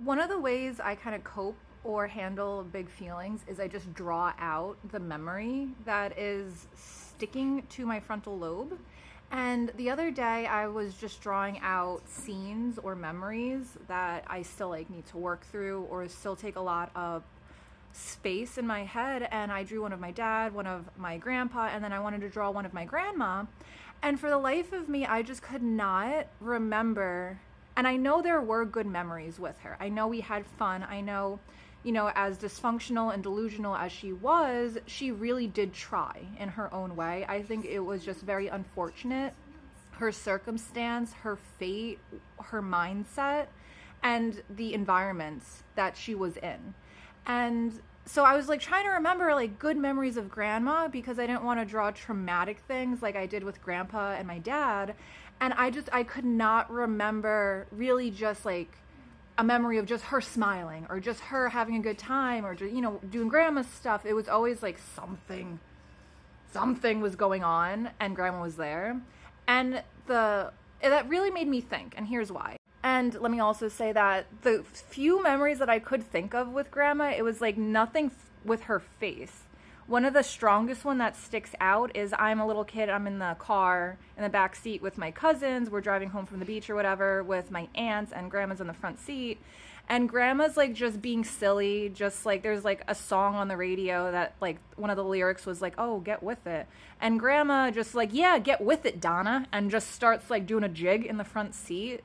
One of the ways I kind of cope or handle big feelings is I just draw out the memory that is sticking to my frontal lobe. And the other day I was just drawing out scenes or memories that I still need to work through or still take a lot of space in my head, and I drew one of my dad, one of my grandpa, and then I wanted to draw one of my grandma. And for the life of me, I just could not remember. And I know there were good memories with her. I know we had fun. I know, as dysfunctional and delusional as she was, she really did try in her own way. I think it was just very unfortunate, her circumstance, her fate, her mindset, and the environments that she was in. And so I was trying to remember good memories of grandma, because I didn't want to draw traumatic things like I did with grandpa and my dad. And I could not remember really just a memory of just her smiling or just her having a good time or just, doing grandma stuff. It was always something was going on and grandma was there. And that really made me think, and here's why. And let me also say that the few memories that I could think of with grandma, it was nothing with her face. One of the strongest one that sticks out is I'm a little kid. I'm in the car in the back seat with my cousins. We're driving home from the beach or whatever with my aunts, and grandma's in the front seat. And grandma's just being silly, just there's a song on the radio that one of the lyrics was oh, get with it. And grandma just yeah, get with it, Donna, and just starts doing a jig in the front seat.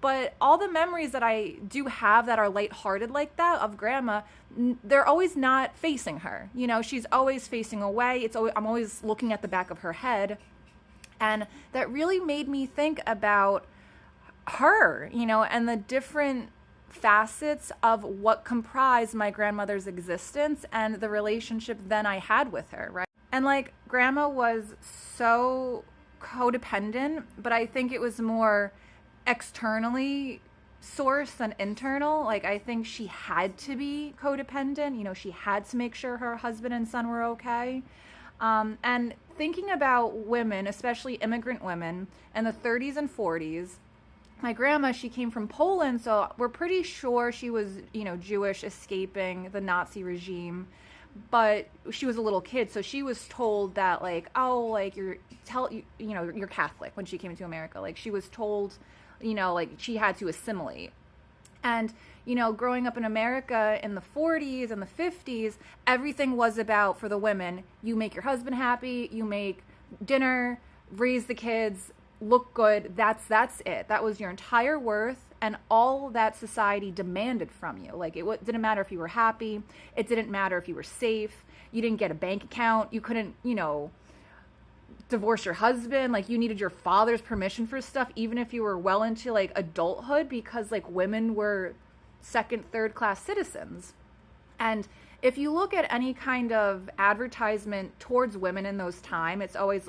But all the memories that I do have that are lighthearted like that of grandma, they're always not facing her. She's always facing away. I'm always looking at the back of her head. And that really made me think about her, and the different facets of what comprised my grandmother's existence and the relationship then I had with her, right? And grandma was so codependent, but I think it was more externally sourced than internal. I think she had to be codependent. She had to make sure her husband and son were okay. And thinking about women, especially immigrant women in the 30s and 40s, my grandma, she came from Poland, so we're pretty sure she was, Jewish, escaping the Nazi regime. But she was a little kid, so she was told that you're Catholic when she came to America. She was told, she had to assimilate. And, growing up in America in the 40s and the 50s, everything was about, for the women, you make your husband happy, you make dinner, raise the kids, look good. That's it. That was your entire worth. And all that society demanded from you. It didn't matter if you were happy. It didn't matter if you were safe. You didn't get a bank account. You couldn't, divorce your husband. You needed your father's permission for stuff, even if you were well into adulthood, because women were second, third class citizens. And if you look at any kind of advertisement towards women in those times, it's always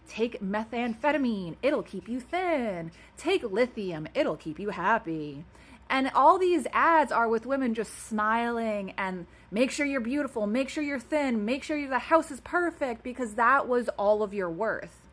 take methamphetamine, it'll keep you thin. Take lithium, it'll keep you happy. And all these ads are with women just smiling and make sure you're beautiful, make sure you're thin, make sure the house is perfect, because that was all of your worth.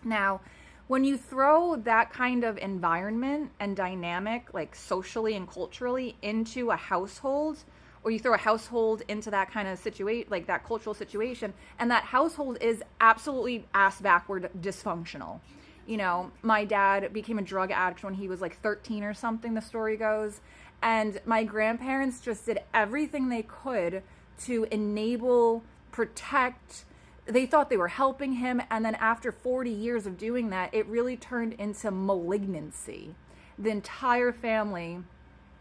Now, when you throw that kind of environment and dynamic, socially and culturally, into a household, or you throw a household into that kind of situation, that cultural situation, and that household is absolutely ass backward dysfunctional. My dad became a drug addict when he was 13 or something, the story goes. And my grandparents just did everything they could to enable, protect. They thought they were helping him. And then after 40 years of doing that, it really turned into malignancy. The entire family,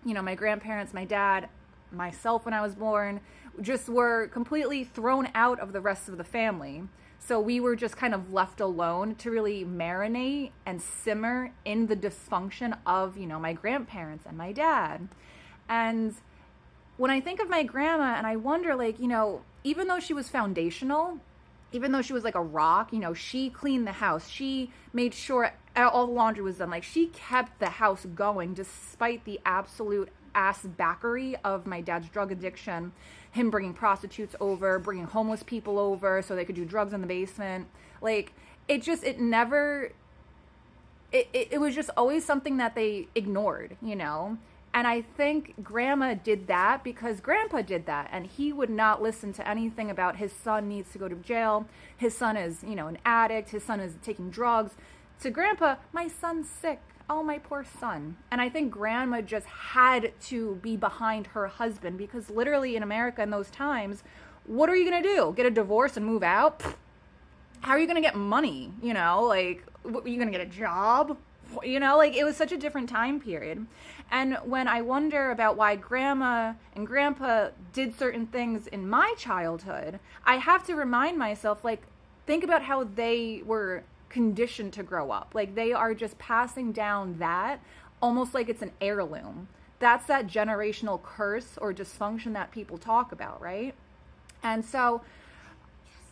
my grandparents, my dad, myself when I was born, just were completely thrown out of the rest of the family. So we were just kind of left alone to really marinate and simmer in the dysfunction of, my grandparents and my dad. And when I think of my grandma and I wonder, even though she was foundational, even though she was a rock, she cleaned the house. She made sure all the laundry was done. She kept the house going despite the absolute ass backery of my dad's drug addiction, him bringing prostitutes over, bringing homeless people over so they could do drugs in the basement. It was just always something that they ignored, And I think grandma did that because grandpa did that. And he would not listen to anything about his son needs to go to jail. His son is, an addict. His son is taking drugs. To grandpa, my son's sick. Oh, my poor son. And I think grandma just had to be behind her husband because literally in America in those times, what are you going to do? Get a divorce and move out? How are you going to get money? Are you going to get a job? It was such a different time period. And when I wonder about why grandma and grandpa did certain things in my childhood, I have to remind myself, think about how they were conditioned to grow up. They are just passing down that almost like it's an heirloom. That's that generational curse or dysfunction that people talk about, right? And so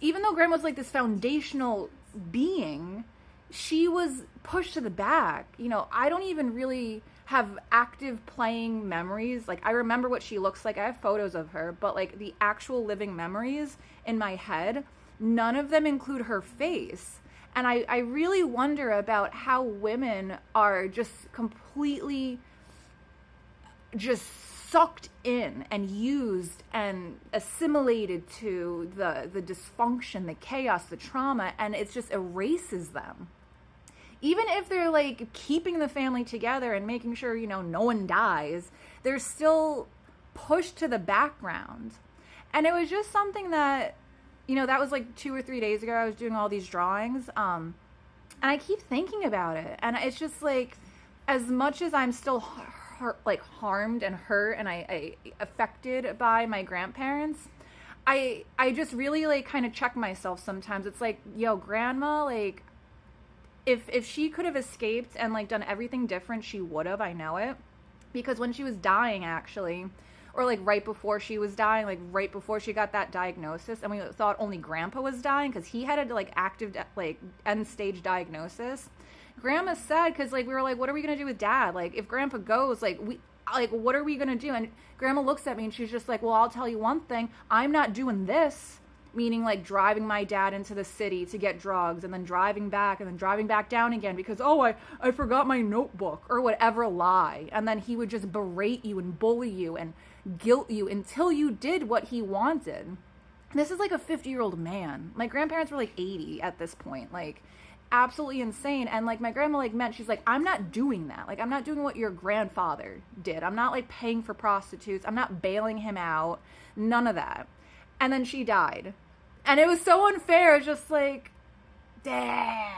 even though grandma's this foundational being, she was pushed to the back. I don't even really have active playing memories. I remember what she looks like. I have photos of her, but the actual living memories in my head, none of them include her face. And I really wonder about how women are just completely just sucked in and used and assimilated to the dysfunction, the chaos, the trauma, and it just erases them. Even if they're keeping the family together and making sure, no one dies, they're still pushed to the background. And it was just something that, that was 2 or 3 days ago. I was doing all these drawings. And I keep thinking about it. And it's just as much as I'm still harmed and hurt and I affected by my grandparents, I just really kind of check myself sometimes. It's yo, grandma, if she could have escaped and done everything different, she would have. I know it. Because when she was dying, actually, or right before she was dying, right before she got that diagnosis, and we thought only grandpa was dying because he had a active end stage diagnosis. Grandma said, because we were what are we gonna do with dad? If grandpa goes, what are we gonna do? And grandma looks at me and she's just well, I'll tell you one thing, I'm not doing this. Meaning driving my dad into the city to get drugs and then driving back down again because, I forgot my notebook or whatever lie. And then he would just berate you and bully you and guilt you until you did what he wanted. This is a 50-year-old man. My grandparents were 80 at this point, absolutely insane. And my grandma meant, she's I'm not doing that. I'm not doing what your grandfather did. I'm not paying for prostitutes. I'm not bailing him out. None of that. And then she died. And it was so unfair. It's just damn.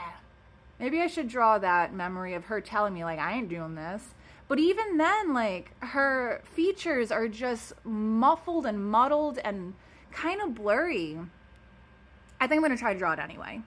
Maybe I should draw that memory of her telling me, I ain't doing this. But even then, her features are just muffled and muddled and kind of blurry. I think I'm going to try to draw it anyway.